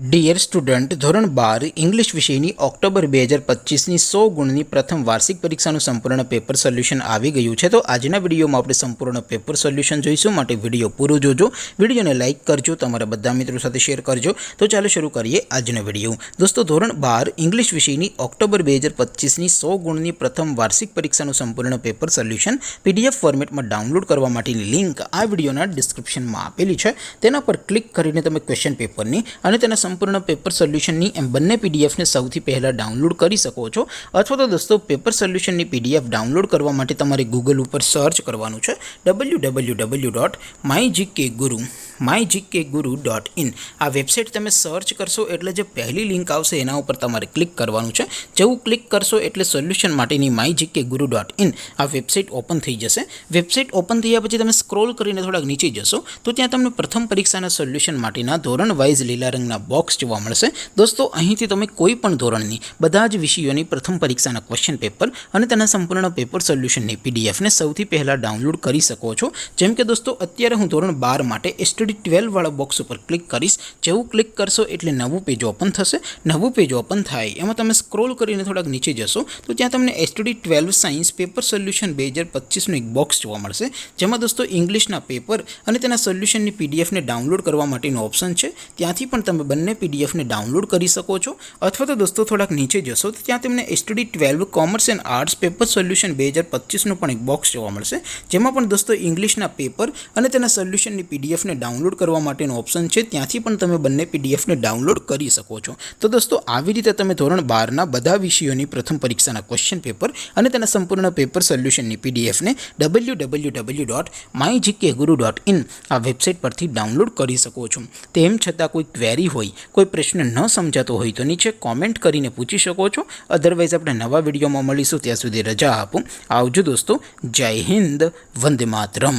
Dear student, ધોરણ 12 English વિષયની October 2025ની 100 ગુણની પ્રથમ વાર્ષિક પરીક્ષાનું સંપૂર્ણ પેપર સોલ્યુશન આવી ગયું છે। તો આજના વિડીયોમાં આપણે સંપૂર્ણ પેપર સોલ્યુશન જોઈશું, માટે વિડીયો પૂરો જોજો। વિડીયોને લાઇક કરજો, તમારા બધા મિત્રો સાથે શેર કરજો। તો ચાલો શરૂ કરીએ આજનો વિડીયો। દોસ્તો, ધોરણ 12 ઇંગ્લિશ વિષયની ઓક્ટોબર 2025ની 100 ગુણની પ્રથમ વાર્ષિક પરીક્ષાનું સંપૂર્ણ પેપર સોલ્યુશન પીડીએફ ફોર્મેટમાં ડાઉનલોડ કરવા માટેની લિંક આ વિડીયોના ડિસ્ક્રિપ્શનમાં આપેલી છે। તેના પર ક્લિક કરીને તમે ક્વેશ્ચન પેપરની અને તેના સંપૂર્ણ પેપર સોલ્યુશનની એમ બંને પીડીએફને સૌથી પહેલાં ડાઉનલોડ કરી શકો છો। અથવા તો દોસ્તો, પેપર સોલ્યુશનની પીડીએફ ડાઉનલોડ કરવા માટે તમારે ગૂગલ ઉપર સર્ચ કરવાનું છે www.mygkguru.in। આ વેબસાઇટ તમે સર્ચ કરશો એટલે જે પહેલી લિંક આવશે એના ઉપર તમારે ક્લિક કરવાનું છે। જેવું ક્લિક કરશો એટલે સોલ્યુશન માટેની mygkguru.in આ વેબસાઇટ ઓપન થઈ જશે। વેબસાઇટ ઓપન થયા પછી તમે સ્ક્રોલ કરીને થોડાક નીચે જશો તો ત્યાં તમને પ્રથમ પરીક્ષાના સોલ્યુશન માટેના ધોરણ વાઇઝ લીલા રંગના બોક્સ જોવા મળશે। દોસ્તો, અહીંથી તમે કોઈ પણ ધોરણની બધા જ વિષયોની પ્રથમ પરીક્ષાના ક્વેશ્ચન પેપર અને તેના સંપૂર્ણ પેપર સોલ્યુશનની પીડીએફને સૌથી પહેલાં ડાઉનલોડ કરી શકો છો। જેમ કે દોસ્તો, અત્યારે હું ધોરણ 12 માટે STD 12 વાળા બોક્સ ઉપર ક્લિક કરીશ। જેવું ક્લિક કરશો એટલે નવું પેજ ઓપન થશે। નવું પેજ ઓપન થાય એમાં તમે સ્ક્રોલ કરીને થોડાક નીચે જશો તો ત્યાં તમને STD 12 સાયન્સ પેપર સોલ્યુશન 2025નું એક બોક્સ જોવા મળશે, જેમાં દોસ્તો ઇંગ્લિશના પેપર અને તેના સોલ્યુશનની પીડીએફને ડાઉનલોડ કરવા માટેનું ઓપ્શન છે। ત્યાંથી પણ તમે બંને પીડીએફને ડાઉનલોડ કરી શકો છો। અથવા તો દોસ્તો થોડાક નીચે જશો તો ત્યાં તમને STD 12 commerce and arts paper solution 2025નું પણ એક બોક્સ જોવા મળશે, જેમાં પણ દોસ્તો ઇંગ્લિશના પેપર અને તેના સોલ્યુશનની પીડીએફને ડાઉનલોડ કરવા માટેનો ઓપ્શન છે। ત્યાંથી પણ તમે બંને પીડીએફને ડાઉનલોડ કરી શકો છો। તો દોસ્તો, આવી રીતે તમે ધોરણ 12ના બધા વિષયોની પ્રથમ પરીક્ષાના ક્વેશ્ચન પેપર અને તેના સંપૂર્ણ પેપર સોલ્યુશનની પીડીએફને www.mygkguru.in આ વેબસાઇટ પરથી ડાઉનલોડ કરી શકો છો। તેમ છતાં કોઈ ક્વેરી હોય, કોઈ પ્રશ્ન ન સમજાતો હોય તો નીચે કોમેન્ટ કરીને પૂછી શકો છો। અધરવાઇઝ આપણે નવા વિડીયોમાં મળીશું, ત્યાં સુધી રજા આપો। આવજો દોસ્તો, જય હિન્દ, વંદે માતરમ।